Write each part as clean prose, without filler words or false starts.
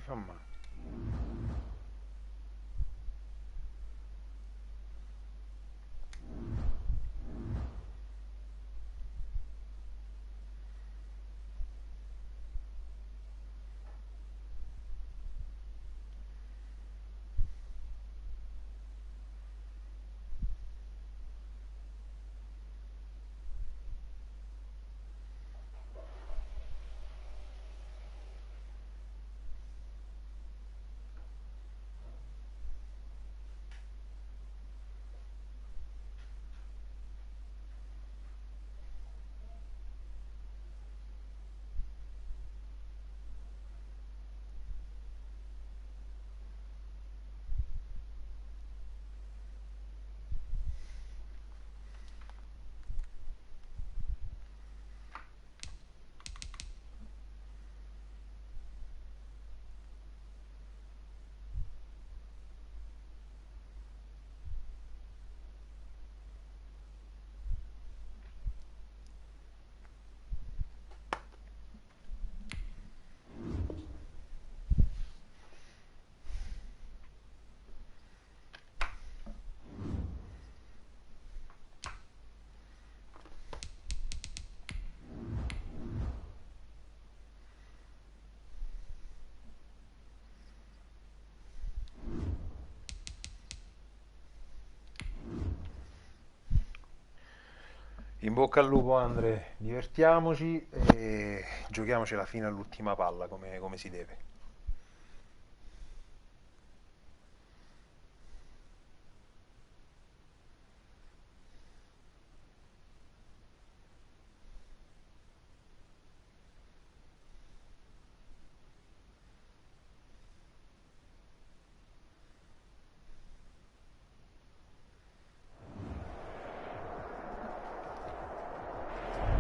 Insomma, in bocca al lupo Andre, divertiamoci e giochiamocela fino all'ultima palla come si deve.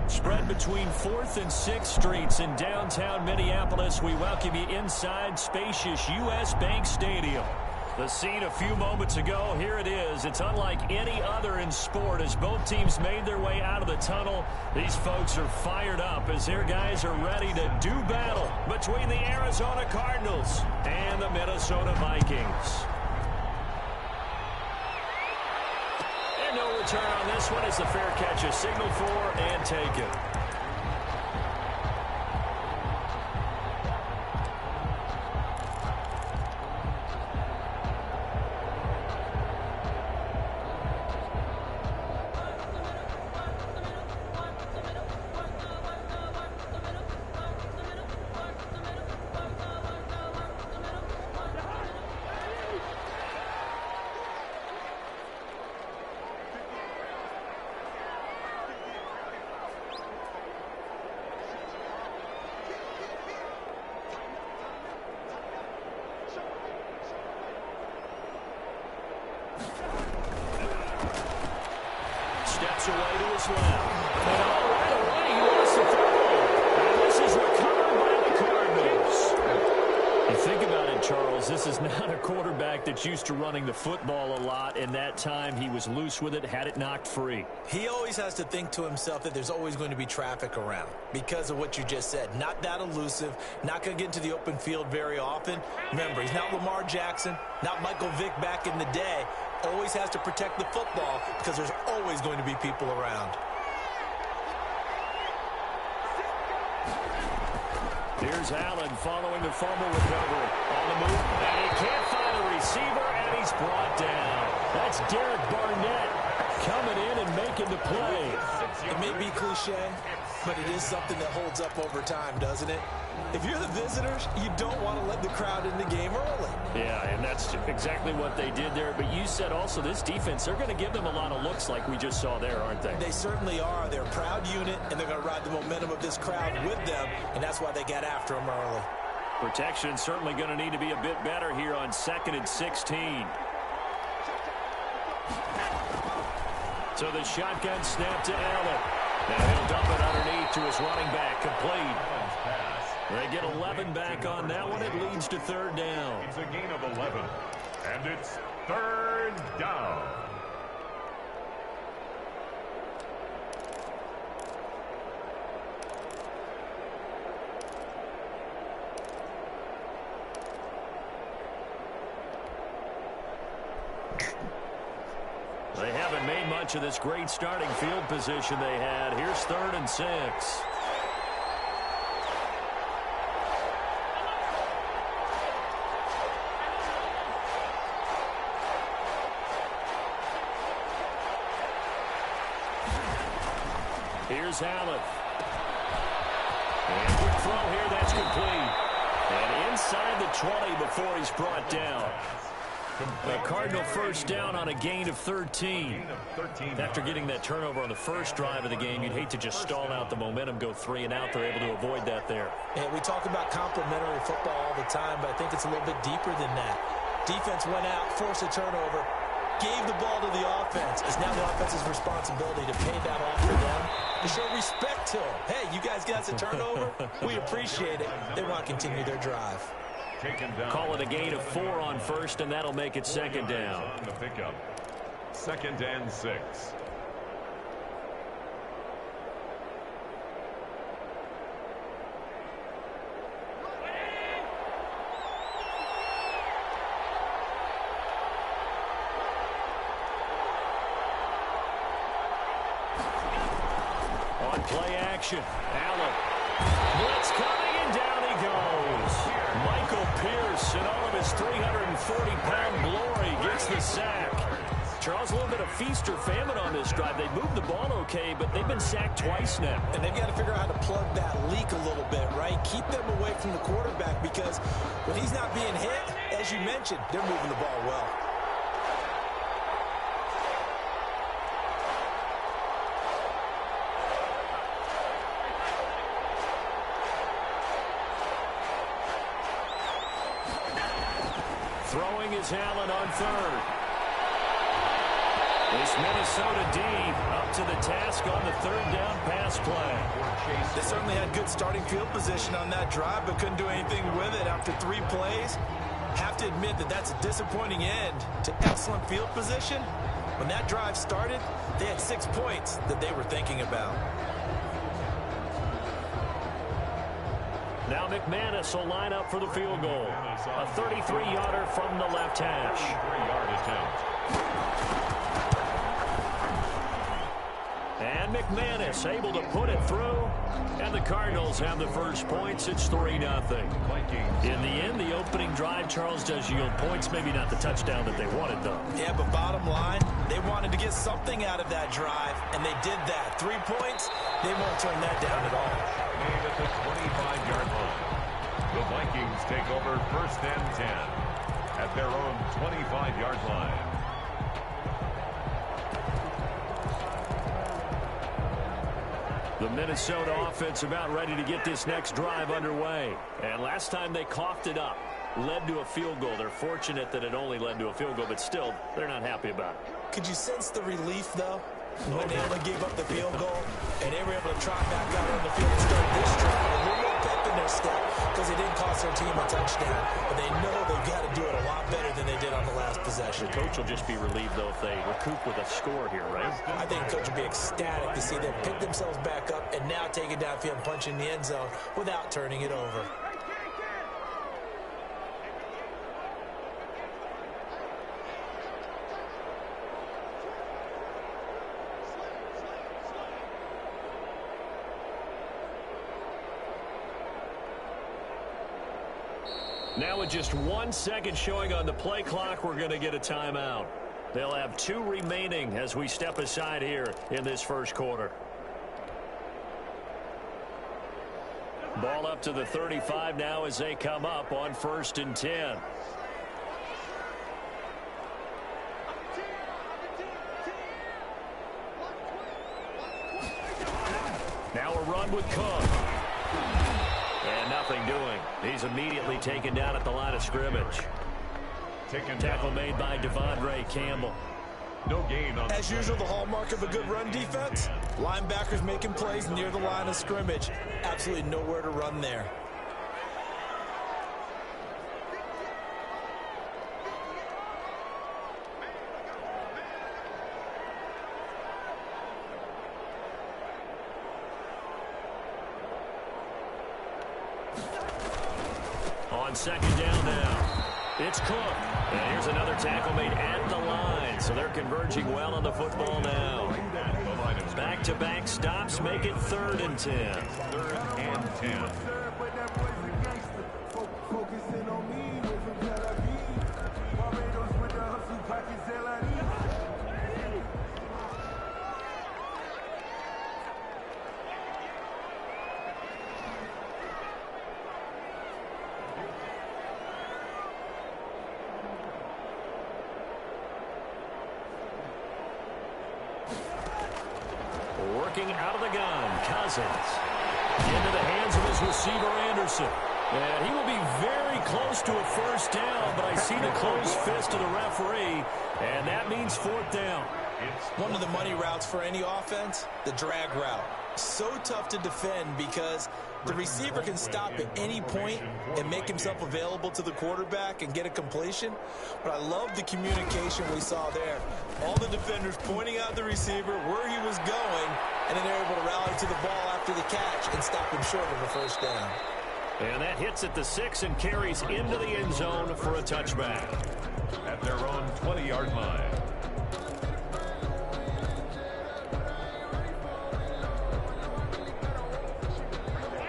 Spread between 4th and 6th Streets in downtown Minneapolis. We welcome you inside spacious U.S. Bank Stadium. The scene a few moments ago, here it is. It's unlike any other in sport as both teams made their way out of the tunnel. These folks are fired up as their guys are ready to do battle between the Arizona Cardinals and the Minnesota Vikings. No return on this one as the fair catch is signaled for and taken. Steps away to his left. And all right away, he lost the football. And this is recovered by the Cardinals. You think about it, Charles, this is not a quarterback that's used to running the football a lot, and that time he was loose with it, had it knocked free. He always has to think to himself that there's always going to be traffic around because of what you just said. Not that elusive, not going to get into the open field very often. Remember, he's not Lamar Jackson, not Michael Vick back in the day. Always has to protect the football because there's always going to be people around. Here's Allen following the fumble recovery. On the move, and he can't find a receiver, and he's brought down. That's Derek Barnett coming in and making the play. It may be cliche, but it is something that holds up over time, doesn't it? If you're the visitors, you don't want to let the crowd in the game early. Yeah, and that's exactly what they did there. But you said also this defense, they're going to give them a lot of looks like we just saw there, aren't they? They certainly are. They're a proud unit, and they're going to ride the momentum of this crowd with them, and that's why they got after them early. Protection certainly going to need to be a bit better here on 2nd and 16. So the shotgun snap to Allen. Now he'll dump it underneath to his running back, complete. They get 11 back on that one. It leads to 3rd down. It's a gain of 11, and it's 3rd down. They haven't made much of this great starting field position they had. Here's 3rd and 6. Here's Allen. And quick throw here, that's complete. And inside the 20 before he's brought down. A Cardinal first down on a gain of 13. After getting that turnover on the first drive of the game, you'd hate to just stall out the momentum, go 3 and out. They're able to avoid that there. And we talk about complementary football all the time, but I think it's a little bit deeper than that. Defense went out, forced a turnover, gave the ball to the offense. It's now the offense's responsibility to pay that off for them, to show respect to them. Hey, you guys got us a turnover? We appreciate it. They want to continue their drive. Call it a gain of 4 on first, and that'll make it 2nd down. On the pickup. 2nd and 6. On play action, Allen. Blitz coming, and down he goes. Michael Pierce, in all of his 340-pound glory, gets the sack. Charles, a little bit of feast or famine on this drive. They moved the ball okay, but they've been sacked twice now. And they've got to figure out how to plug that leak a little bit, right? Keep them away from the quarterback, because when he's not being hit, as you mentioned, they're moving the ball well. Throwing is Allen on 3rd. This Minnesota D up to the task on the 3rd down pass play. They certainly had good starting field position on that drive, but couldn't do anything with it after 3 plays. Have to admit that that's a disappointing end to excellent field position. When that drive started, they had 6 points that they were thinking about. Now McManus will line up for the field goal. A 33-yarder from the left hash. 33-yard attempt. And McManus able to put it through. And the Cardinals have the first points. It's 3-0. In the end, the opening drive, Charles, does yield points. Maybe not the touchdown that they wanted, though. Yeah, but bottom line, they wanted to get something out of that drive, and they did that. 3 points, they won't turn that down at all. Made at the 25-yard line. The Vikings take over 1st and 10 at their own 25-yard line. The Minnesota offense about ready to get this next drive underway. And last time they coughed it up, led to a field goal. They're fortunate that it only led to a field goal, but still, they're not happy about it. Could you sense the relief, though, when they only gave up the field goal, and they were able to trot back out on the field and start this drive with a little more pep in their step, because it didn't cost their team a touchdown. But they know they've got to do it a lot better than they did on the last possession. The coach will just be relieved, though, if they recoup with a score here, right? I think the coach will be ecstatic to see them pick themselves back up and now take it downfield and punch in the end zone without turning it over. Now with just 1 second showing on the play clock, we're going to get a timeout. They'll have 2 remaining as we step aside here in this first quarter. Ball up to the 35 now as they come up on 1st and 10. Now a run with Cook. And nothing doing. He's immediately taken down at the line of scrimmage. Tackle made by Devondre Campbell. No gain on. As usual, the hallmark of a good run defense. Linebackers making plays near the line of scrimmage. Absolutely nowhere to run there. On 2nd down now, it's Cook. And here's another tackle made at the line. So they're converging well on the football now. Back-to-back stops make it 3rd and 10. 3rd and 10. Working out of the gun, Cousins. Into the hands of his receiver, Anderson. And he will be very close to a 1st down, but I see the closed fist of the referee, and that means 4th down. One of the money routes for any offense, the drag route. So tough to defend because the receiver can stop at any point and make himself available to the quarterback and get a completion. But I love the communication we saw there. All the defenders pointing out the receiver, where he was going, and then they're able to rally to the ball after the catch and stop him short of a 1st down. And that hits at the 6 and carries into the end zone for a touchback. At their own 20-yard line.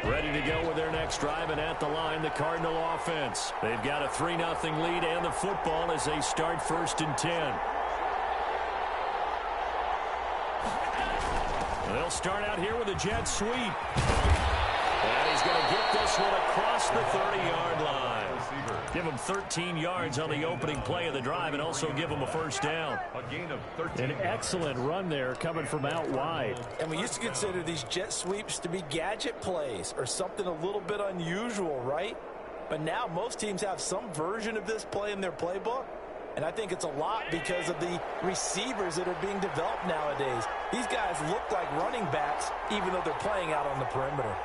Ready to go with their next drive, and at the line, the Cardinal offense. They've got a 3-0 lead and the football as they start 1st and 10. They'll start out here with a jet sweep. And he's going to get this one across the 30-yard line. Give him 13 yards on the opening play of the drive and also give him a 1st down. A gain of 13. An excellent run there coming from out wide. And we used to consider these jet sweeps to be gadget plays or something a little bit unusual, right? But now most teams have some version of this play in their playbook. And I think it's a lot because of the receivers that are being developed nowadays. These guys look like running backs even though they're playing out on the perimeter.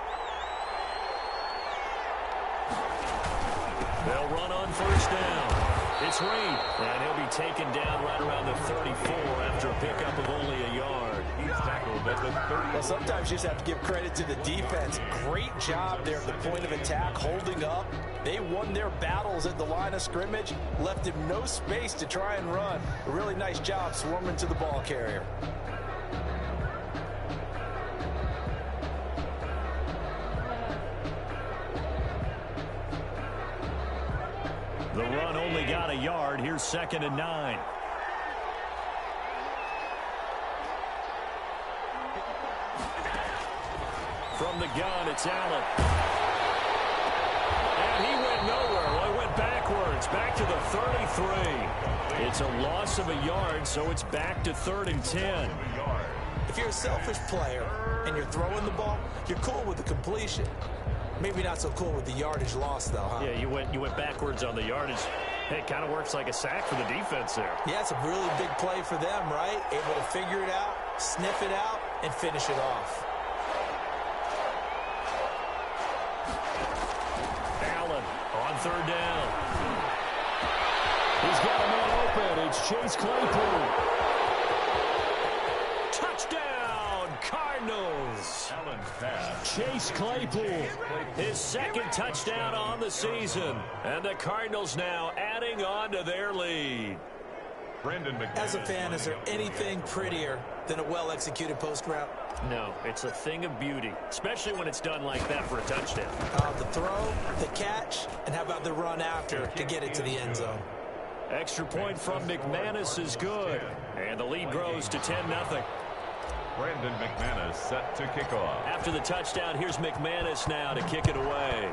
They'll run on 1st down. It's Reed, and he'll be taken down right around the 34 after a pickup of only a yard. He's tackled at the 30. Well, sometimes you just have to give credit to the defense. Great job there at the point of attack, holding up. They won their battles at the line of scrimmage, left him no space to try and run. A really nice job swarming to the ball carrier. The run only got a yard. Here's 2nd and 9. From the gun, it's Allen. And he went nowhere. Well, he went backwards, back to the 33. It's a loss of a yard, so it's back to 3rd and 10. If you're a selfish player and you're throwing the ball, you're cool with the completion. Maybe not so cool with the yardage loss, though, huh? Yeah, you went backwards on the yardage. Hey, it kind of works like a sack for the defense there. Yeah, it's a really big play for them, right? Able to figure it out, sniff it out, and finish it off. Allen on 3rd down. He's got a man open. It's Chase Claypool. Touchdown, Cardinals. Chase Claypool, his 2nd touchdown on the season. And the Cardinals now adding on to their lead. As a fan, is there anything prettier than a well-executed post route? No, it's a thing of beauty, especially when it's done like that for a touchdown. The throw, the catch, and how about the run after to get it to the end zone? Extra point from McManus is good. And the lead grows to 10-0. Brandon McManus set to kick off. After the touchdown, here's McManus now to kick it away.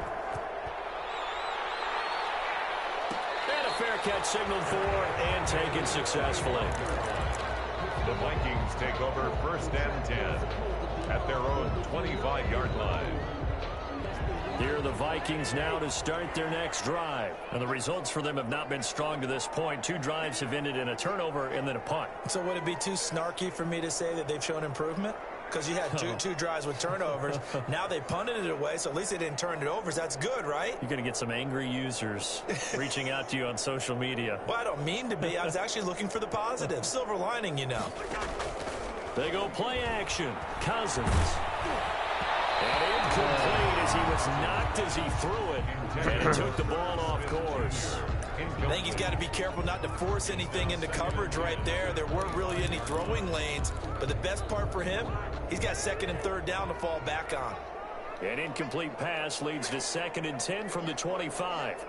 And a fair catch signaled for and taken successfully. The Vikings take over 1st and 10 at their own 25-yard line. Here are the Vikings now to start their next drive. And the results for them have not been strong to this point. 2 drives have ended in a turnover and then a punt. So would it be too snarky for me to say that they've shown improvement? Because you had two drives with turnovers. Now they punted it away, so at least they didn't turn it over. So that's good, right? You're going to get some angry users reaching out to you on social media. Well, I don't mean to be. I was actually looking for the positive. Silver lining, you know. They go play action. Cousins. And incomplete as he was knocked as he threw it. And he took the ball off course. I think he's got to be careful not to force anything into coverage right there. There weren't really any throwing lanes, but the best part for him, he's got 2nd and 3rd down to fall back on. An incomplete pass leads to 2nd and 10 from the 25.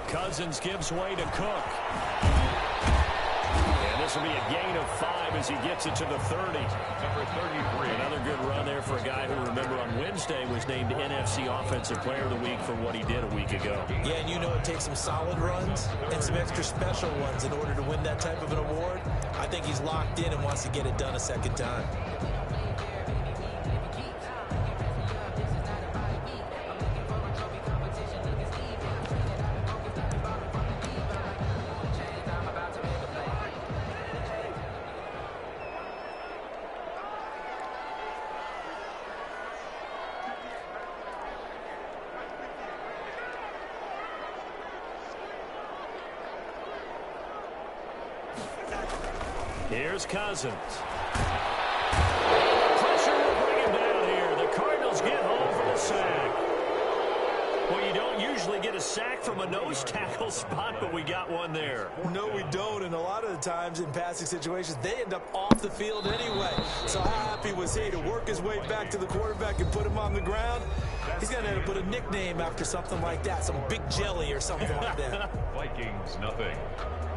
Cousins gives way to Cook. And this will be a gain of 5 as he gets it to the 30. Number 33. Another good run there for a guy who, remember, on Wednesday was named NFC Offensive Player of the Week for what he did a week ago. Yeah, and you know it takes some solid runs and some extra special ones in order to win that type of an award. I think he's locked in and wants to get it done a 2nd time. Here's Cousins. Pressure will bring him down here. The Cardinals get home for the sack. Well, you don't usually get a sack from a nose tackle spot, but we got one there. No, we don't, and a lot of the times in passing situations, they end up off the field anyway. So how happy was he to work his way back to the quarterback and put him on the ground? He's going to end up with a nickname after something like that, some big jelly or something like that. Vikings, nothing.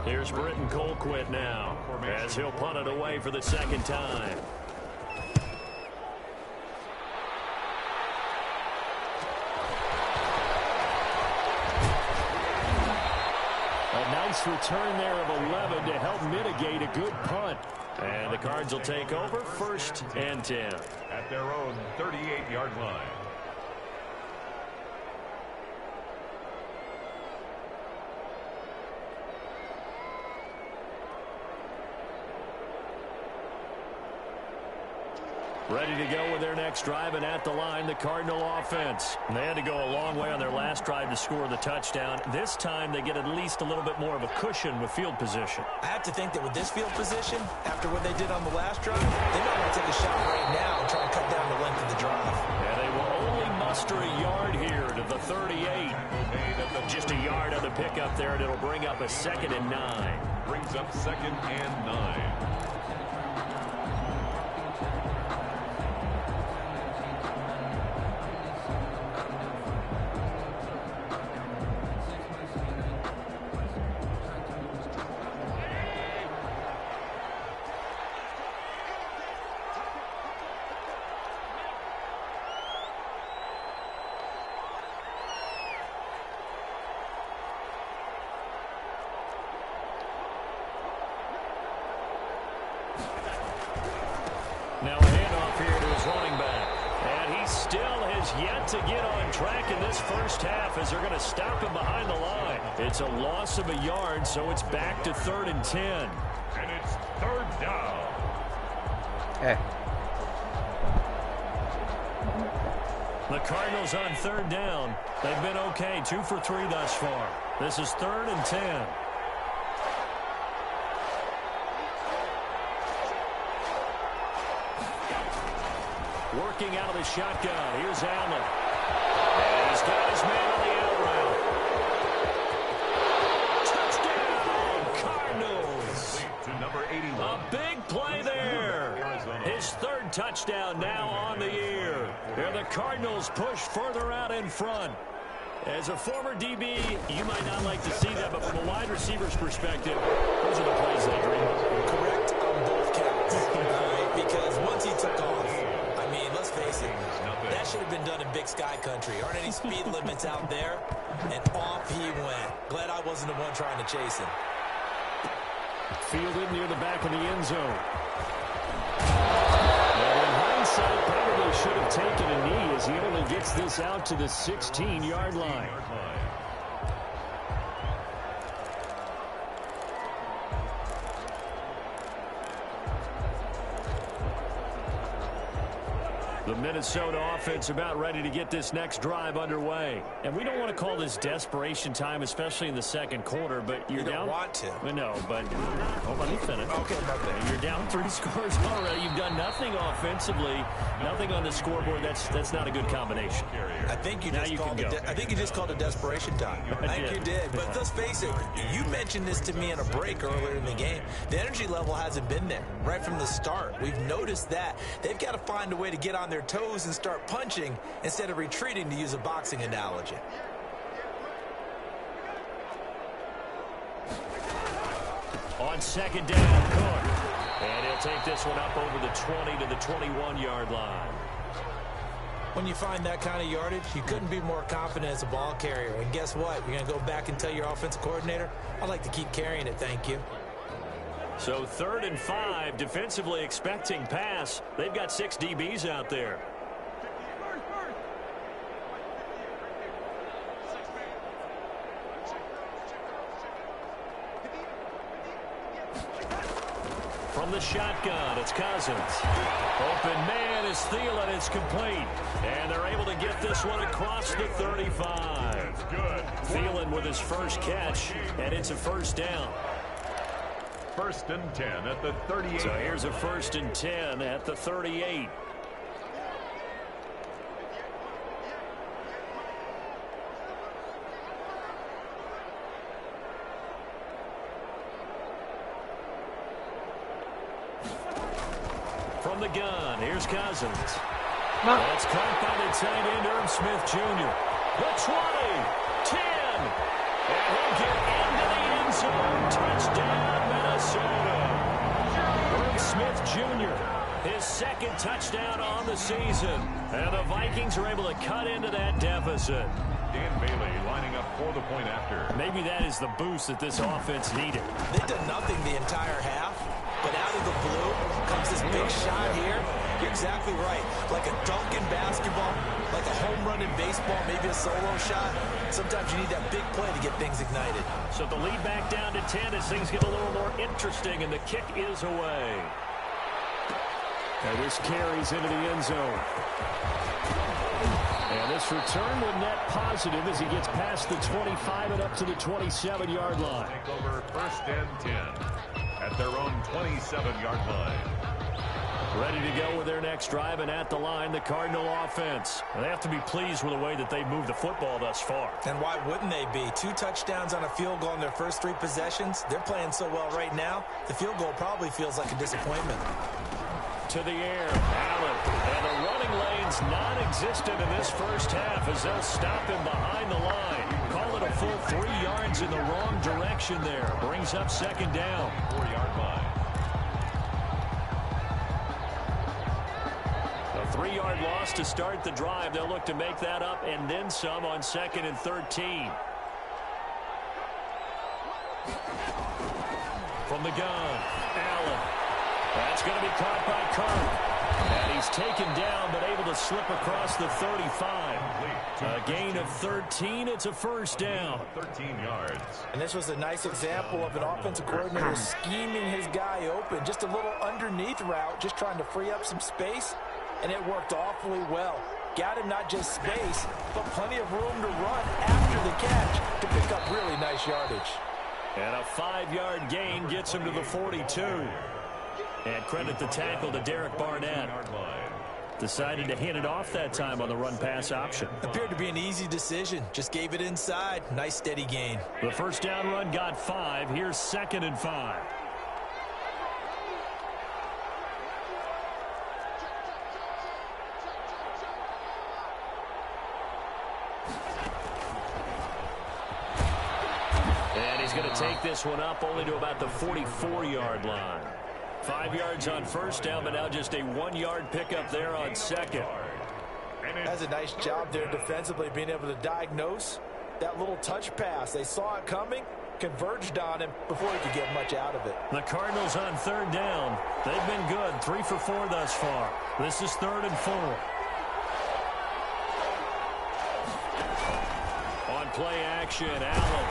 Here's Britton Colquitt now, as he'll punt it away for the 2nd time. A nice return there of 11 to help mitigate a good punt. And the Cards will take over 1st and 10. At their own 38-yard line. Ready to go with their next drive, and at the line, the Cardinal offense. And they had to go a long way on their last drive to score the touchdown. This time, they get at least a little bit more of a cushion with field position. I have to think that with this field position, after what they did on the last drive, they might want to take a shot right now and try and cut down the length of the drive. And they will only muster a yard here to the 38. Just a yard on the pickup there, and it'll bring up a 2nd and 9. Brings up 2nd and 9. Now a handoff here to his running back. And he still has yet to get on track in this first half as they're going to stop him behind the line. It's a loss of a yard, so it's back to 3rd and 10. And it's 3rd down. The Cardinals on 3rd down. They've been okay, 2 for 3 thus far. This is 3rd and 10. Working out of the shotgun. Here's Allen. And he's got his man on the out route. Touchdown, Cardinals. To number 81. A big play there. His 3rd touchdown now on the year. And the Cardinals push further out in front. As a former DB, you might not like to see that, but from a wide receiver's perspective, those are the plays they dream of. Correct on both counts. Because once he took off, I mean, let's face it, that should have been done in Big Sky Country. Aren't any speed limits out there? And off he went. Glad I wasn't the one trying to chase him. Fielded near the back of the end zone. And in hindsight, probably should have taken a knee as he only gets this out to the 16-yard line. The Minnesota offense about ready to get this next drive underway. And we don't want to call this desperation time, especially in the second quarter, but you're down. You don't want to. No, but let me finish. Okay, my bad. You're down 3 scores already. You've done nothing offensively, nothing on the scoreboard. That's not a good combination. I think you just called it desperation time. I think you did. But let's face it, you mentioned this to me in a break earlier in the game. The energy level hasn't been there right from the start. We've noticed that. They've got to find a way to get on their toes and start punching instead of retreating, to use a boxing analogy. On second down, Cook. And he'll take this one up over the 20 to the 21-yard line. When you find that kind of yardage, you couldn't be more confident as a ball carrier. And guess what? You're going to go back and tell your offensive coordinator, I'd like to keep carrying it, thank you. So 3rd and 5, defensively expecting pass. They've got 6 DBs out there. From the shotgun, it's Cousins. Open man is Thielen. It's complete. And they're able to get this one across the 35. Good. Thielen with his first catch, and it's a first down. 1st and 10 at the 38. So here's a 1st and 10 at the 38. From the gun, here's Cousins. That's caught by the tight end, Irv Smith Jr. The 20, 10, and he'll get into the end zone. Touchdown, Minnesota. Irv Smith Jr., his 2nd touchdown on the season. And the Vikings are able to cut into that deficit. Dan Bailey lining up for the point after. Maybe that is the boost that this offense needed. They've done nothing the entire half, but out of the blue comes this big shot here. You're exactly right. Like a dunk in basketball, like a home run in baseball, maybe a solo shot. Sometimes you need that big play to get things ignited. So the lead back down to 10 as things get a little more interesting, and the kick is away. And this carries into the end zone. And this return will net positive as he gets past the 25 and up to the 27-yard line. Take over 1st and 10 at their own 27-yard line. Ready to go with their next drive, and at the line, the Cardinal offense. And they have to be pleased with the way that they've moved the football thus far. And why wouldn't they be? 2 touchdowns on a field goal in their first 3 possessions. They're playing so well right now, the field goal probably feels like a disappointment. To the air, Allen. And the running lane's non-existent in this first half as they'll stop him behind the line. Call it a full 3 yards in the wrong direction there. Brings up 2nd down. 4-yard line. A 3-yard loss to start the drive. They'll look to make that up and then some on 2nd and 13. From the gun, Allen. That's going to be caught by Kirk. And he's taken down, but able to slip across the 35. A gain of 13. It's a first down. 13 yards. And this was a nice example of an offensive coordinator scheming his guy open. Just a little underneath route, just trying to free up some space. And it worked awfully well. Got him not just space, but plenty of room to run after the catch to pick up really nice yardage. And a 5-yard gain gets him to the 42. And credit the tackle to Derek Barnett. Decided to hand it off that time on the run-pass option. Appeared to be an easy decision. Just gave it inside. Nice steady gain. The first down run got 5. Here's 2nd and 5. And he's going to take this one up only to about the 44-yard line. 5 yards on first down, but now just a 1-yard pickup there on 2nd. Has a nice job there defensively, being able to diagnose that little touch pass. They saw it coming, converged on him before he could get much out of it. The Cardinals on 3rd down. They've been good, 3 for 4 thus far. This is 3rd and 4. On play action, Allen.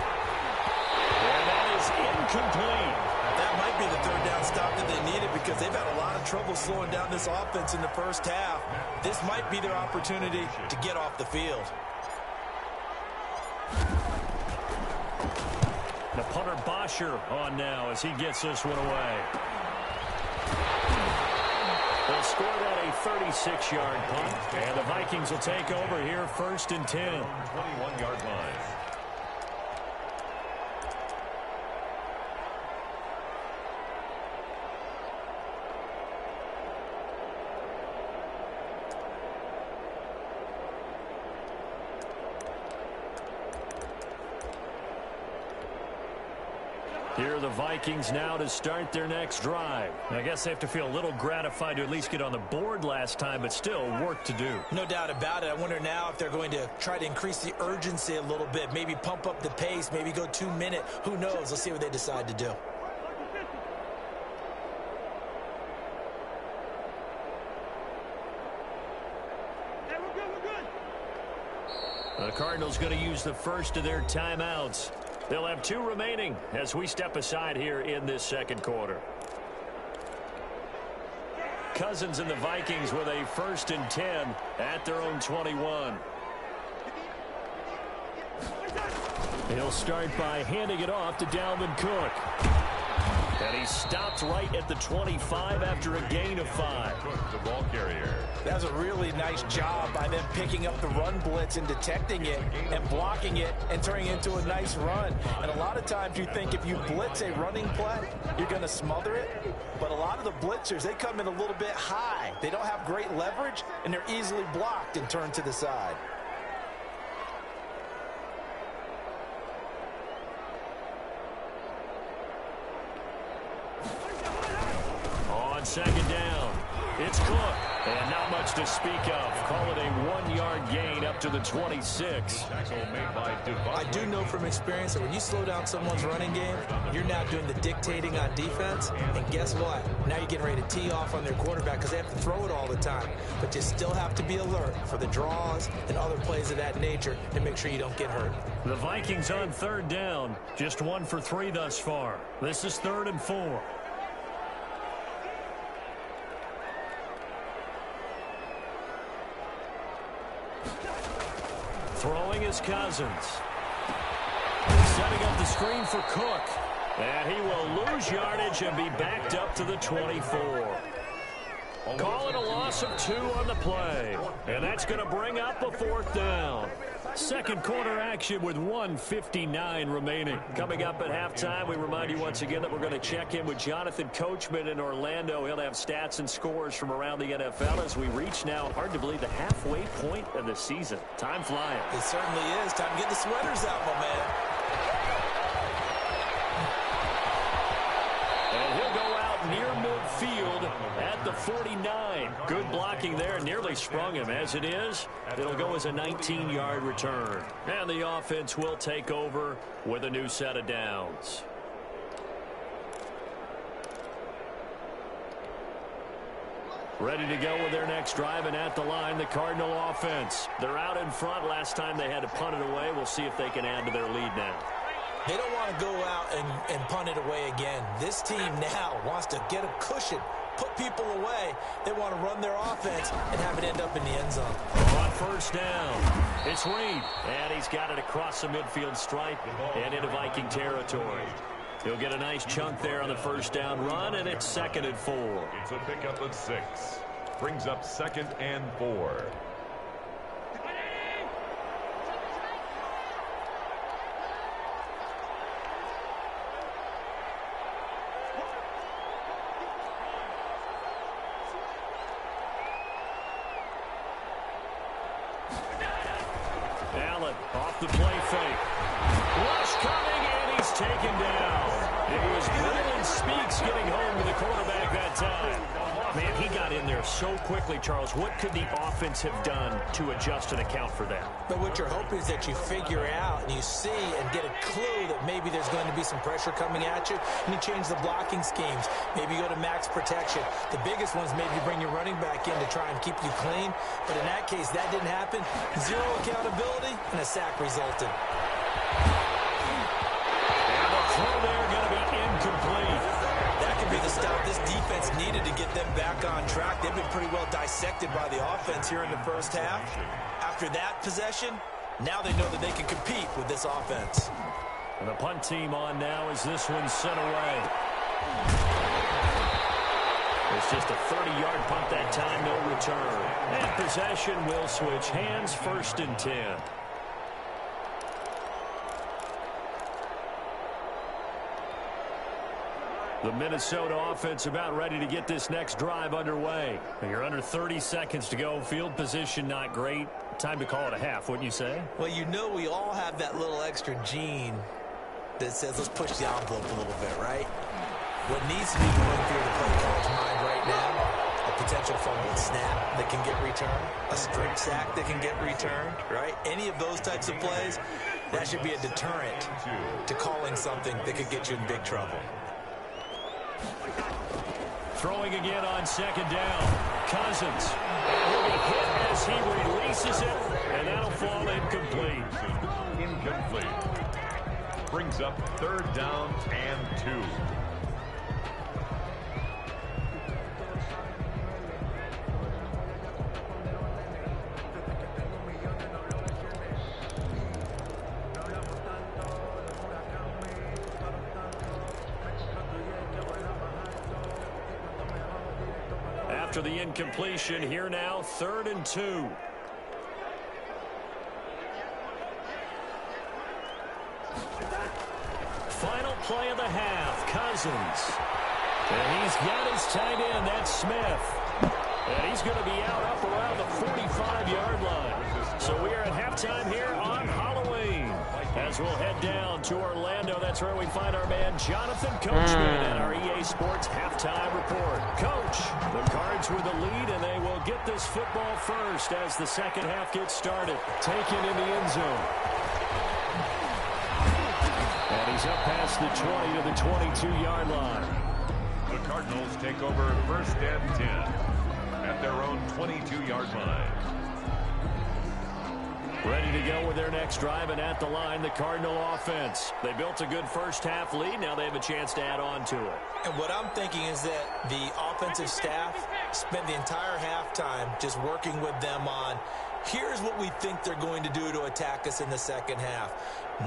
And that is incomplete. That might be the third down stop that they needed because they've had a lot of trouble slowing down this offense in the first half. This might be their opportunity to get off the field. The punter Bosher on now as he gets this one away. They'll score that a 36-yard punt, and the Vikings will take over here 1st and 10. 21-yard line. Here are the Vikings now to start their next drive. I guess they have to feel a little gratified to at least get on the board last time, but still work to do. No doubt about it. I wonder now if they're going to try to increase the urgency a little bit, maybe pump up the pace, maybe go 2-minute. Who knows? Let's see what they decide to do. The Cardinals going to use the first of their timeouts. They'll have 2 remaining as we step aside here in this second quarter. Cousins and the Vikings with a 1st and 10 at their own 21. He'll start by handing it off to Dalvin Cook. And he stopped right at the 25 after a gain of 5. The ball carrier. That was a really nice job by them picking up the run blitz and detecting it and blocking it and turning it into a nice run. And a lot of times you think if you blitz a running play, you're going to smother it. But a lot of the blitzers, they come in a little bit high. They don't have great leverage, and they're easily blocked and turned to the side. On 2nd down, it's Cook. And not much to speak of. Call it a 1-yard gain up to the 26. I do know from experience that when you slow down someone's running game, you're now doing the dictating on defense. And guess what? Now you're getting ready to tee off on their quarterback because they have to throw it all the time. But you still have to be alert for the draws and other plays of that nature and make sure you don't get hurt. The Vikings on 3rd down. Just 1 for 3 thus far. This is 3rd and 4. Throwing is Cousins. Setting up the screen for Cook. And he will lose yardage and be backed up to the 24. Call it a loss of 2 on the play. And that's going to bring up a 4th down. Second quarter action with 1:59 remaining. Coming up at halftime, we remind you once again that we're going to check in with Jonathan Coachman in Orlando. He'll have stats and scores from around the NFL as we reach now, hard to believe, the halfway point of the season. Time flying. It certainly is. Time to get the sweaters out, my man. And he'll go out near midfield at the 49. Good blocking there. Nearly sprung him. As it is, it'll go as a 19-yard return. And the offense will take over with a new set of downs. Ready to go with their next drive, and at the line, the Cardinal offense. They're out in front. Last time they had to punt it away. We'll see if they can add to their lead now. They don't want to go out and punt it away again. This team now wants to get a cushion, put people away. They want to run their offense and have it end up in the end zone. On 1st down, it's Reed, and he's got it across the midfield stripe and into Viking territory. He'll get a nice chunk there on the 1st down run, and it's 2nd and 4. It's a pickup of 6. Brings up 2nd and 4. Allen off the play fake. Rush coming, and he's taken down. It was Braylon Speaks getting home to the quarterback that time. Man, he got in there so quickly, Charles. What could the offense have done to adjust and account for that? But what you're hoping is that you figure out and you see and get a clue that maybe there's going to be some pressure coming at you, and you change the blocking schemes. Maybe you go to max protection. The biggest one's maybe you bring your running back in to try and keep you clean. But in that case, that didn't happen. 0 accountability, and a sack resulted. And the throw there going to be incomplete. to get them back on track. They've been pretty well dissected by the offense here in the first half. After that possession, now they know that they can compete with this offense. And the punt team on now as this one's sent away. It's just a 30-yard punt that time, no return. And possession will switch hands, 1st and 10. The Minnesota offense about ready to get this next drive underway. You're under 30 seconds to go. Field position not great. Time to call it a half, wouldn't you say? Well, you know we all have that little extra gene that says let's push the envelope a little bit, right? What needs to be going through the play caller's mind right now, a potential fumbled snap that can get returned, a strip sack that can get returned, right? Any of those types of plays, that should be a deterrent to calling something that could get you in big trouble. Throwing again on 2nd down. Cousins. He'll be hit as he releases it, and that'll fall incomplete. Incomplete. Brings up 3rd down and 2. After the incompletion, here now, 3rd and 2. Final play of the half, Cousins. And he's got his tight end, that's Smith. And he's going to be out up around the 45-yard line. So we are at halftime here on Halloween. As we'll head down to Orlando, that's where we find our man Jonathan Coachman and our EA Sports halftime report. Coach, the Cards with the lead, and they will get this football first as the second half gets started. Taken in the end zone. And he's up past the 20 to the 22-yard line. The Cardinals take over 1st and 10 at their own 22-yard line. Ready to go with their next drive, and at the line, the Cardinal offense. They built a good first half lead. Now they have a chance to add on to it. And what I'm thinking is that the offensive staff spent the entire halftime just working with them on, here's what we think they're going to do to attack us in the second half.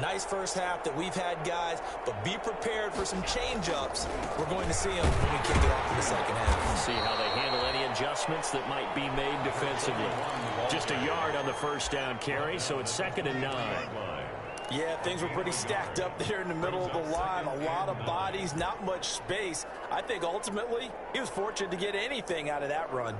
Nice first half that we've had, guys, but be prepared for some change-ups. We're going to see them when we kick it off in the second half. See how they handle any adjustments that might be made defensively. Just a yard on the first down carry, so it's 2nd and 9. Yeah, things were pretty stacked up there in the middle of the line. A lot of bodies, not much space. I think ultimately he was fortunate to get anything out of that run.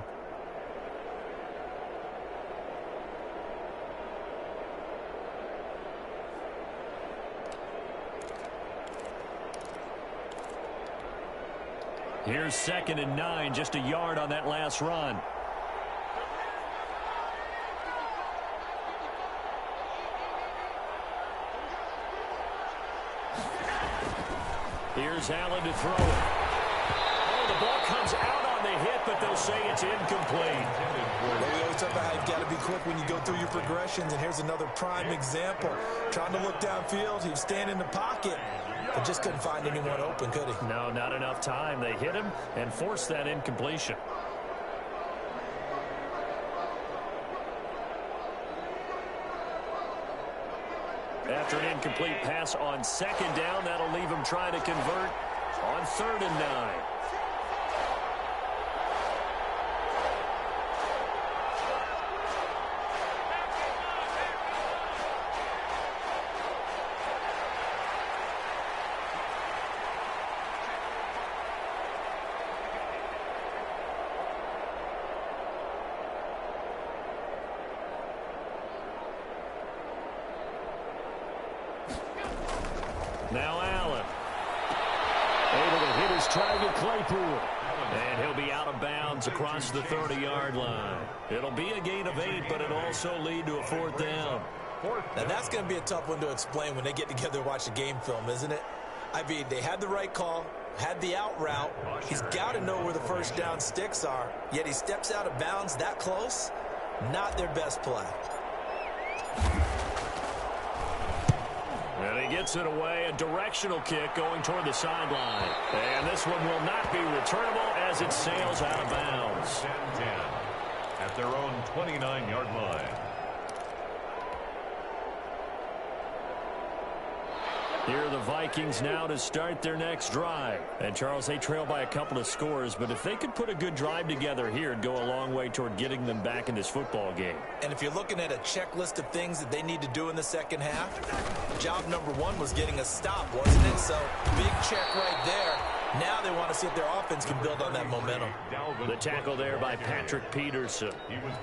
Here's 2nd and 9, just a yard on that last run. Here's Allen to throw it. Oh, the ball comes out on the hit, but they'll say it's incomplete. Well, we always talk about how you've got to be quick when you go through your progressions, and here's another prime example. Trying to look downfield, he was standing in the pocket, but just couldn't find anyone open, could he? No, not enough time. They hit him and forced that incompletion. After an incomplete pass on 2nd down, that'll leave him trying to convert on 3rd and 9. Now Allen. Able to hit his target, Claypool. And he'll be out of bounds across the 30-yard line. It'll be a gain of 8, but it'll also lead to a 4th down. Now that's going to be a tough one to explain when they get together and watch the game film, isn't it? I mean, they had the right call, had the out route. He's got to know where the first down sticks are, yet he steps out of bounds that close. Not their best play. And he gets it away, a directional kick going toward the sideline. And this one will not be returnable as it sails out of bounds. 10-10 at their own 29-yard line. Here are the Vikings now to start their next drive. And, Charles, they trail by a couple of scores, but if they could put a good drive together here, it'd go a long way toward getting them back in this football game. And if you're looking at a checklist of things that they need to do in the second half, job number one was getting a stop, wasn't it? So, big check right there. Now they want to see if their offense can build on that momentum. The tackle there by Patrick Peterson.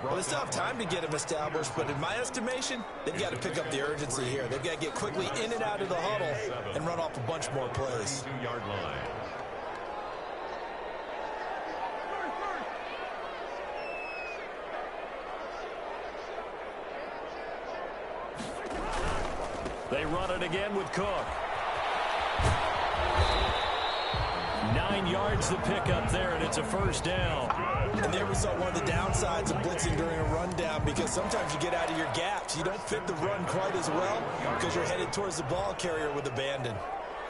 Well, they still have time to get him established, but in my estimation, they've got to pick up the urgency here. They've got to get quickly in and out of the huddle and run off a bunch more plays. 2-yard line. They run it again with Cook. 9 yards the pickup there, and it's a first down. And there we saw one of the downsides of blitzing during a rundown, because sometimes you get out of your gaps. You don't fit the run quite as well because you're headed towards the ball carrier with abandon.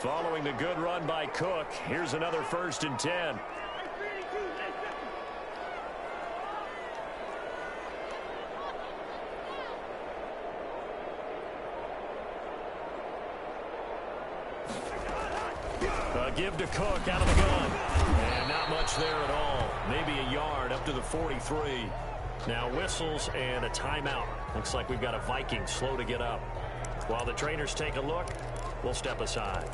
Following the good run by Cook, here's another 1st and 10. Give to Cook out of the gun. And not much there at all. Maybe a yard up to the 43. Now whistles and a timeout. Looks like we've got a Viking slow to get up. While the trainers take a look, we'll step aside.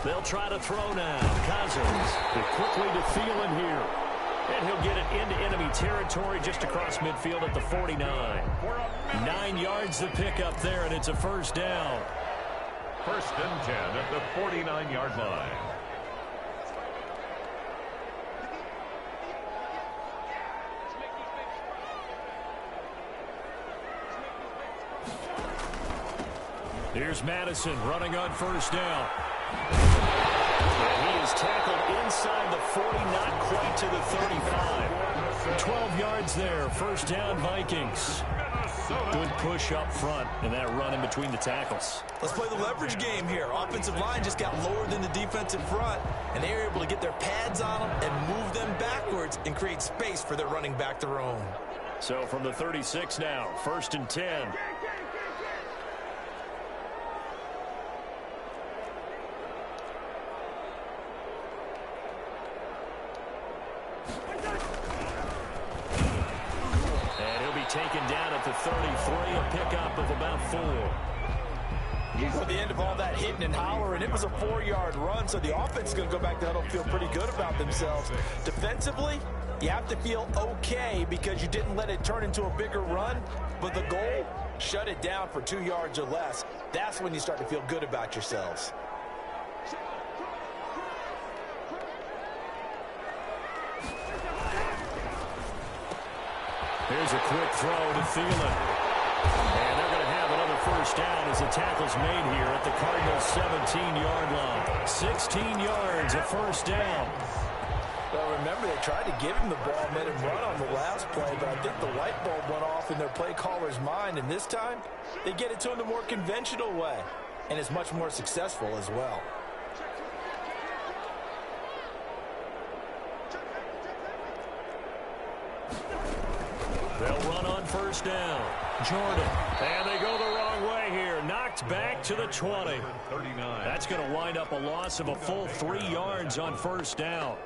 They'll try to throw now. Cousins quickly to Thielen here. And he'll get it into enemy territory just across midfield at the 49. 9 yards to pick up there, and it's a first down. 1st and 10 at the 49-yard line. Here's Madison running on first down. And he is tackled inside the 40, not quite to the 35. 12 yards there, first down Vikings. Good push up front and that run in between the tackles. Let's play the leverage game here. Offensive line just got lower than the defensive front, and they were able to get their pads on them and move them backwards and create space for their running back their own. So from the 36 now, 1st and 10. Taken down at the 33, a pickup of about 4. For the end of all that hitting and hollering, it was a 4-yard run, so the offense is going to go back to huddle and feel pretty good about themselves. Defensively, you have to feel okay because you didn't let it turn into a bigger run, but the goal, shut it down for 2 yards or less. That's when you start to feel good about yourselves. Here's a quick throw to Thielen. And they're going to have another first down as the tackle's made here at the Cardinals' 17-yard line. 16 yards, a first down. Well, remember, they tried to give him the ball and let him run on the last play, but I think the light bulb went off in their play caller's mind, and this time they get it to him the more conventional way, and it's much more successful as well. They'll run on first down. Jordan. And they go the wrong way here. Knocked back to the 20. 39. That's going to wind up a loss of a full 3 yards on first down.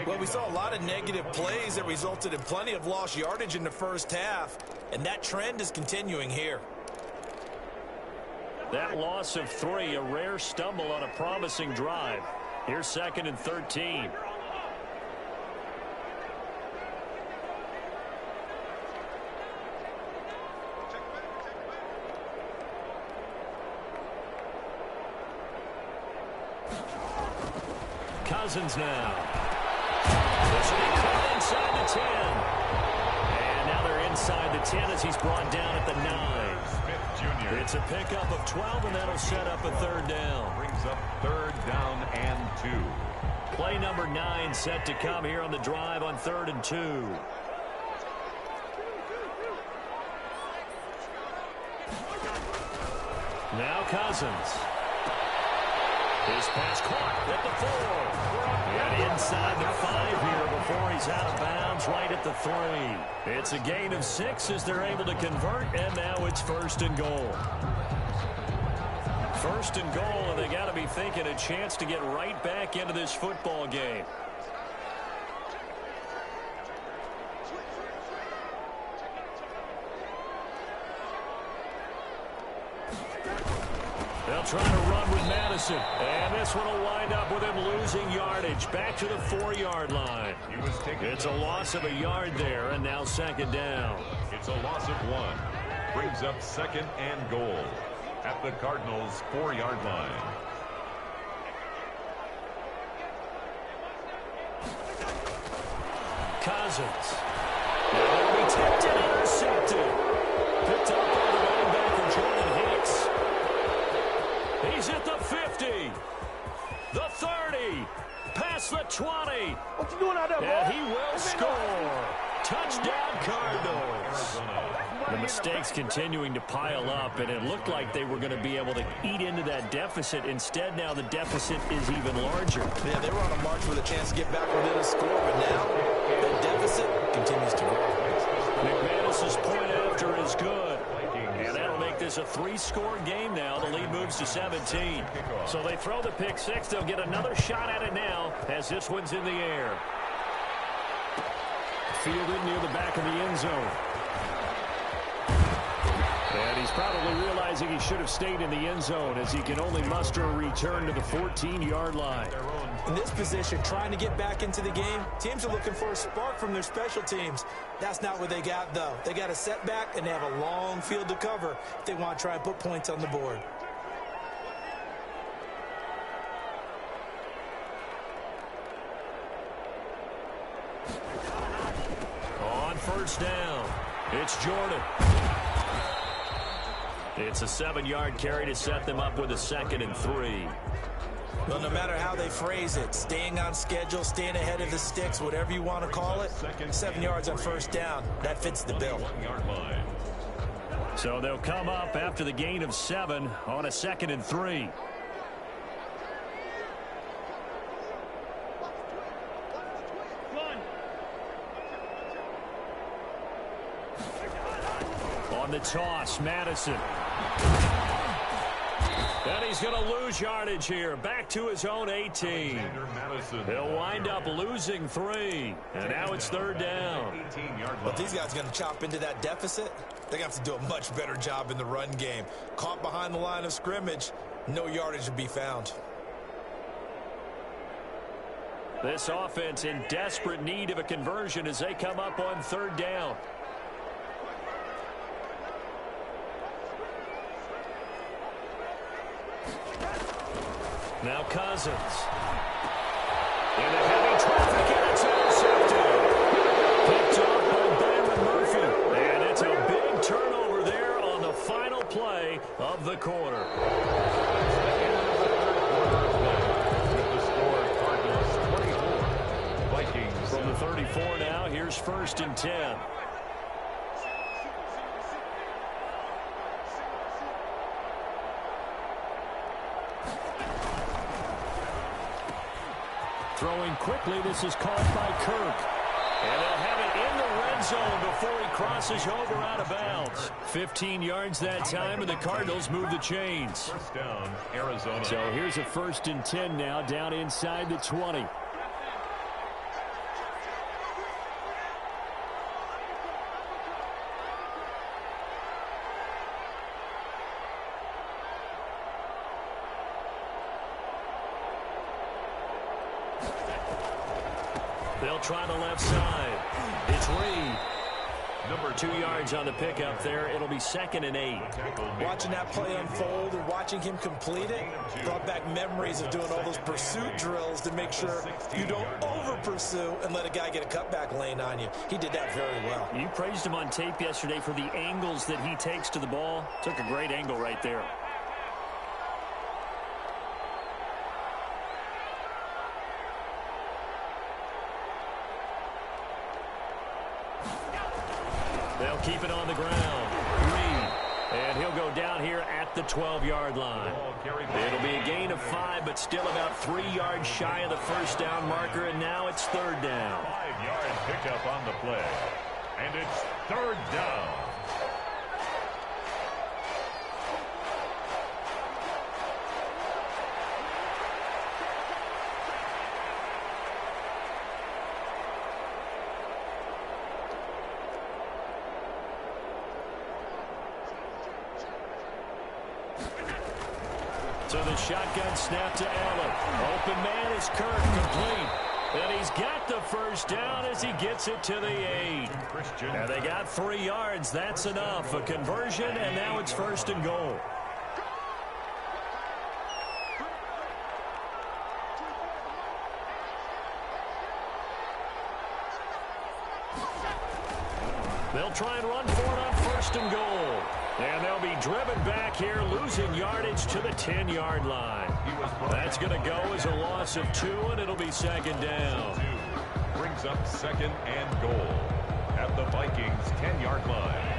Well, we saw a lot of negative plays that resulted in plenty of lost yardage in the first half, and that trend is continuing here. That loss of 3, a rare stumble on a promising drive. Here's 2nd and 13. Cousins now. This will be caught inside the 10. And now they're inside the 10 as he's brought down at the 9. Smith Jr. It's a pickup of 12, and that'll set up a 3rd down. Brings up 3rd down and 2. Play number 9 set to come here on the drive on 3rd and 2. Now Cousins. His pass caught at the 4. And inside the 5 here before he's out of bounds right at the 3. It's a gain of 6 as they're able to convert, and now it's 1st and goal. 1st and goal, and they got to be thinking a chance to get right back into this football game. They'll try to run with Madison, and this one will wind up with him losing yardage back to the 4-yard line. It's a loss of a yard there, and now 2nd down. It's a loss of 1. Brings up 2nd and goal at the Cardinals' 4-yard line. Cousins. Now be tipped and intercepted. Picked up by the linebacker, Jordan Hicks. He's at the 50. The 30. Past the 20. What you doing out there, boy? And he will score. Touchdown, Cardinals. The mistakes continuing to pile up, and it looked like they were going to be able to eat into that deficit. Instead, now the deficit is even larger. Yeah, they were on a march with a chance to get back within a score, but now that deficit continues to grow. McManus's point after is good. And that'll make this a 3-score game now. The lead moves to 17. So they throw the pick 6. They'll get another shot at it now as this one's in the air. Fielded near the back of the end zone. And he's probably realizing he should have stayed in the end zone as he can only muster a return to the 14-yard line. In this position, trying to get back into the game, teams are looking for a spark from their special teams. That's not what they got, though. They got a setback, and they have a long field to cover if they want to try and put points on the board. On 1st down, it's Jordan. It's a 7-yard carry to set them up with a 2nd and 3. Well, no matter how they phrase it, staying on schedule, staying ahead of the sticks, whatever you want to call it, 7 yards on 1st down, that fits the bill. So they'll come up after the gain of 7 on a 2nd and 3. On the toss, Madison. And he's going to lose yardage here. Back to his own 18. He'll wind up losing 3. And now it's 3rd down. But these guys are going to chop into that deficit. They're going to have to do a much better job in the run game. Caught behind the line of scrimmage, no yardage to be found. This offense in desperate need of a conversion as they come up on 3rd down. Now Cousins. In a heavy traffic, and it's intercepted. Picked off by Byron Murphy. And it's a big turnover there on the final play of the quarter. With the score, Cardinals 24, Vikings. From the 34 now, here's 1st and 10. Throwing quickly, this is caught by Kirk. And they'll have it in the red zone before he crosses over out of bounds. 15 yards that time, and the Cardinals move the chains. 1st down, Arizona. So here's a 1st and 10 now, down inside the 20. They'll try the left side. It's Reed. Number 2 yards on the pickup there. It'll be 2nd and 8. Watching that play unfold and watching him complete it brought back memories of doing all those pursuit drills to make sure you don't over-pursue and let a guy get a cutback lane on you. He did that very well. You praised him on tape yesterday for the angles that he takes to the ball. Took a great angle right there. They'll keep it on the ground. Reed. And he'll go down here at the 12-yard line. It'll be a gain of 5, but still about 3 yards shy of the first down marker, and now it's third down. 5-yard pickup on the play. And it's third down. So the shotgun snap to Allen. Open man is Kirk, complete. And he's got the first down as he gets it to the 8. Now they got 3 yards. That's enough. A conversion, and now it's first and goal. They'll try and run for it on first and goal. And they'll be driven back here, losing yardage to the 10-yard line. That's going to go as a loss of 2, and it'll be second down. Brings up second and goal at the Vikings' 10-yard line.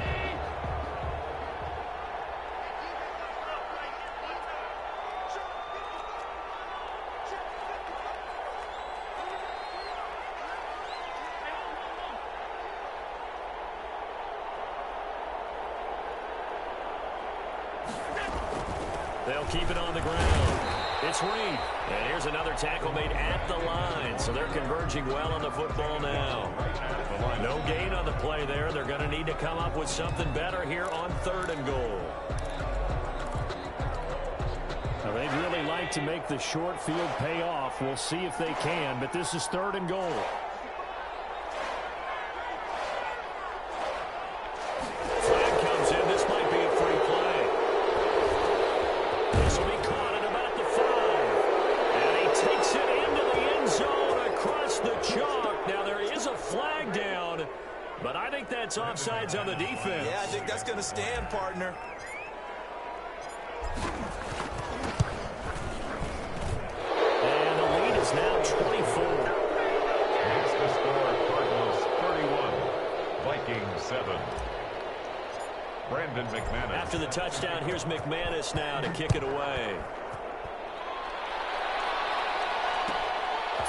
They'll keep it on the ground. It's Reed. And here's another tackle made at the line. So they're converging well on the football now. No gain on the play there. They're going to need to come up with something better here on third and goal. Now, they'd really like to make the short field pay off. We'll see if they can, but this is third and goal. Flag comes in. This might be a free play. This will be caught at about the 5. And he takes it into the end zone across the chalk. Now, there is a flag down, but I think that's offsides on the defense. Yeah, I think that's going to stand, partner. And the lead is now 24. Makes the score Cardinals 31, Vikings 7. Brandon McManus. After the touchdown, here's McManus now to kick it away.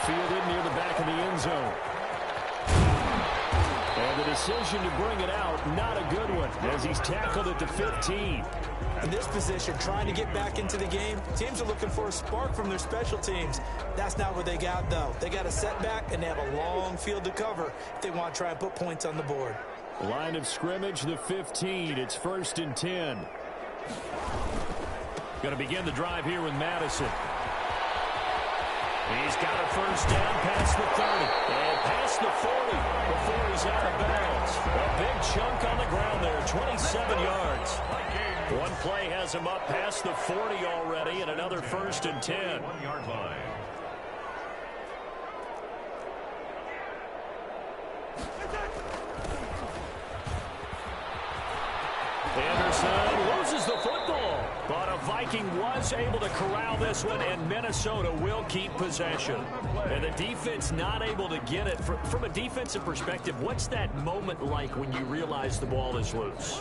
Fielded near the back of the end zone. And the decision to bring it out, not a good one, as he's tackled at the 15. In this position, trying to get back into the game, teams are looking for a spark from their special teams. That's not what they got, though. They got a setback, and they have a long field to cover if they want to try and put points on the board. Line of scrimmage, the 15. It's first and 10. Going to begin the drive here with Madison. He's got a first down past the 30 and past the 40 before he's out of bounds. A big chunk on the ground there, 27 yards. One play has him up past the 40 already, and another first and 10. 1-yard line. Anderson loses the football, but a Viking was able to corral this one, and Minnesota will keep possession. And the defense not able to get it. From a defensive perspective, what's that moment like when you realize the ball is loose?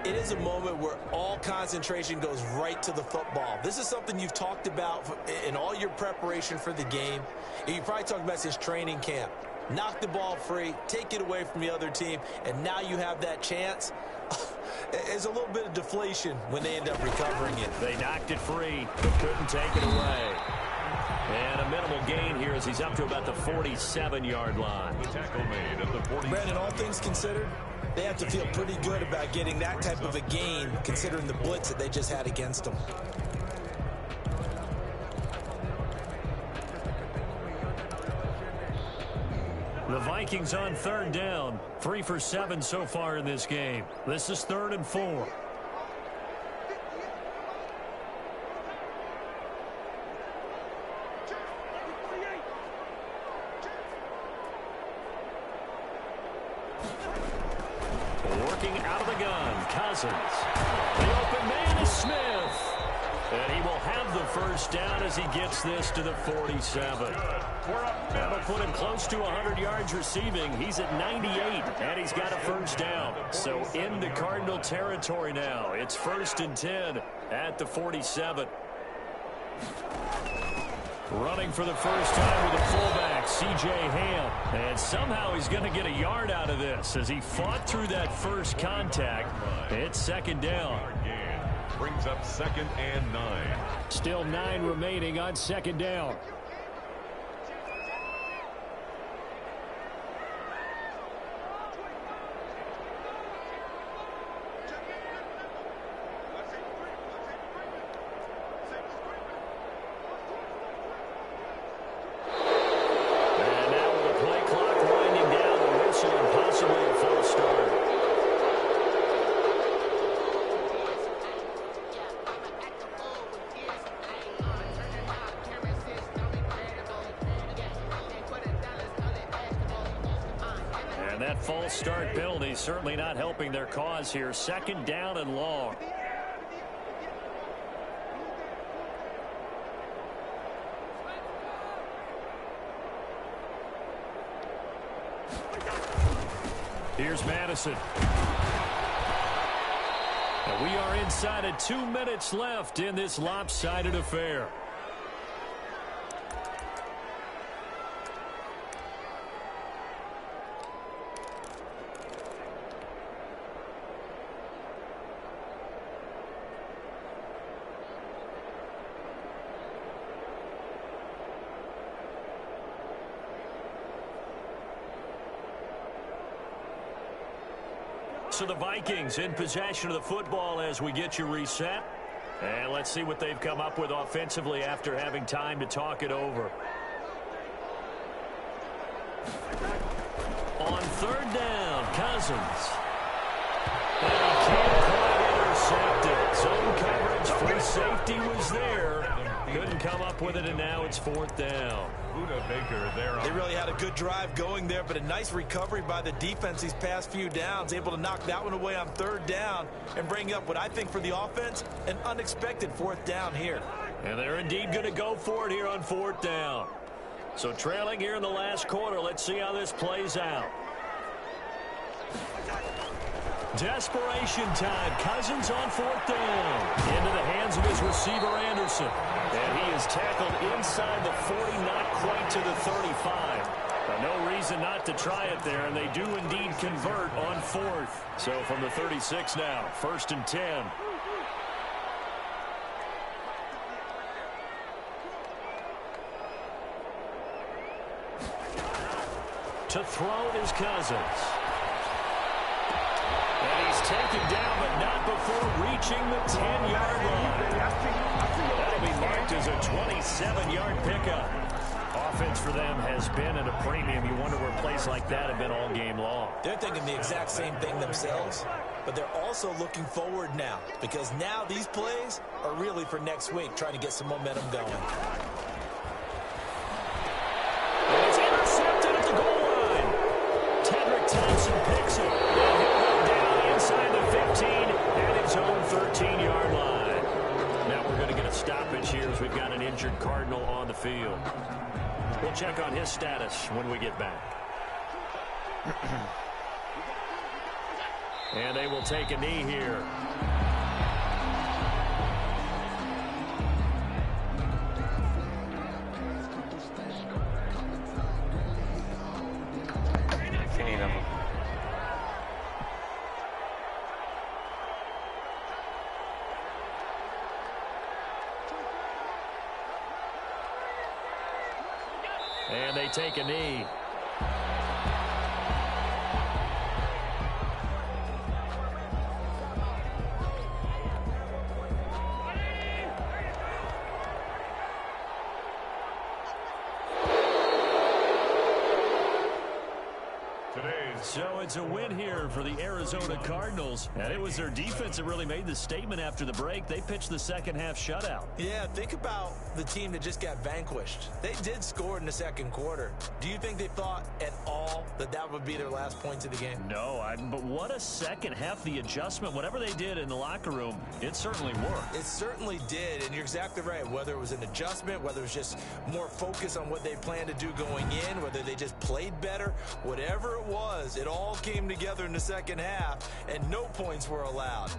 It is a moment where all concentration goes right to the football. This is something you've talked about in all your preparation for the game. And you probably talked about since training camp. Knock the ball free, take it away from the other team, and now you have that chance. There's a little bit of deflation when they end up recovering it. They knocked it free, but couldn't take it away. And a minimal gain here as he's up to about the 47-yard line. The tackle made at the 40. Brandon, all things considered, they have to feel pretty good about getting that type of a gain, considering the blitz that they just had against them. The Vikings on third down, 3 for 7 so far in this game. This is 3rd and 4. Working out of the gun, Cousins. The open man is Smith. And he will have the first down as he gets this to the 47. That'll put him close to 100 yards receiving. He's at 98, and he's got a first down. So into Cardinal territory now. It's 1st and 10 at the 47. Running for the first time with a fullback, C.J. Ham. And somehow he's going to get a yard out of this as he fought through that first contact. It's 2nd down. Brings up 2nd and 9. Still 9 remaining on 2nd down. And now with the play clock winding down, a whistle and possibly a false start. And that false start penalty certainly not helping their cause here. 2nd down and long. Here's Madison. And we are inside of 2 minutes left in this lopsided affair. So the Vikings in possession of the football as we get you reset. And let's see what they've come up with offensively after having time to talk it over. On 3rd down, Cousins. And he can't quite intercept it. Zone coverage, free safety was there. Couldn't come up with it, and now it's 4th down. They really had a good drive going there, but a nice recovery by the defense these past few downs, able to knock that one away on 3rd down and bring up what I think for the offense, an unexpected 4th down here. And they're indeed going to go for it here on 4th down. So trailing here in the last quarter, let's see how this plays out. Desperation time. Cousins on 4th down. Into the hands of his receiver, Anderson. And he is tackled inside the 40, not quite to the 35. But no reason not to try it there, and they do indeed convert on 4th. So from the 36 now, 1st and 10. To throw is Cousins. And he's taken down, but not before reaching the 10-yard line. That'll be marked as a 27-yard pickup. Offense for them has been at a premium. You wonder where plays like that have been all game long. They're thinking the exact same thing themselves, but they're also looking forward now, because now these plays are really for next week, trying to get some momentum going. And it's intercepted at the goal line. Tedrick Thompson picks it. And he'll go down inside the 15 at his own 13-yard line. Now we're going to get a stoppage here as we've got an injured Cardinal on the field. We'll check on his status when we get back. And they will take a knee here. And they take a knee. today's. So it's a win here for the Arizona Cardinals, and it was their defense that really made the statement after the break. They pitched the second half shutout. Yeah, think about the team that just got vanquished. They did score in the second quarter. Do you think they thought at all that that would be their last points of the game? No, but what a second half. The adjustment, whatever they did in the locker room, it certainly worked. It certainly did, and you're exactly right. Whether it was an adjustment, whether it was just more focus on what they planned to do going in, whether they just played better, whatever it was, it all came together in the second half, and no points were allowed.